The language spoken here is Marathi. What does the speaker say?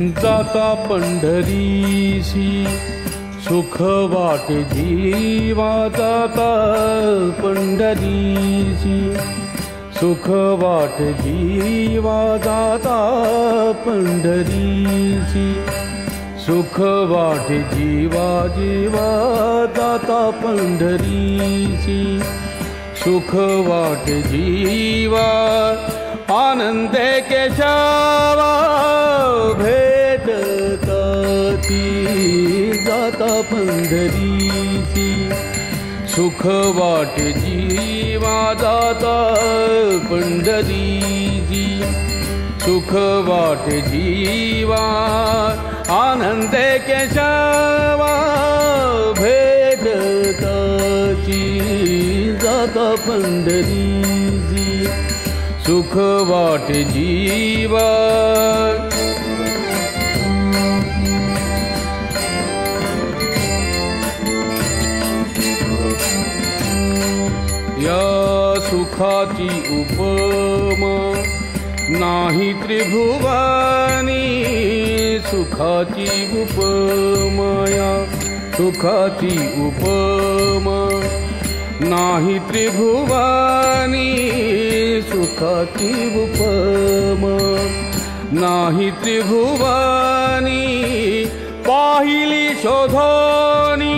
जाता पंढरीसी सुख वाटे जीवा जाता पंढरीसी सुख वाटे जीवा जाता पंढरीसी सुख वाटे जीवा जीवा जाता पंढरीसी सुख वाटे जीवा आनंदे केशवा भेटताती जाता पंढरीसी सुख वाटे जीवा जाता पंढरीसी सुख वाटे जीवा आनंदे केशवा भेटताती जाता पंढरीसी सुख वाटे जीवा या सुखाची उपमा नाही त्रिभुवनी सुखाची उपमा या सुखाची उपमा नाही त्रिभुवनी सुखाची उपमा नाही त्रिभुवनी पाहिली शोधोनी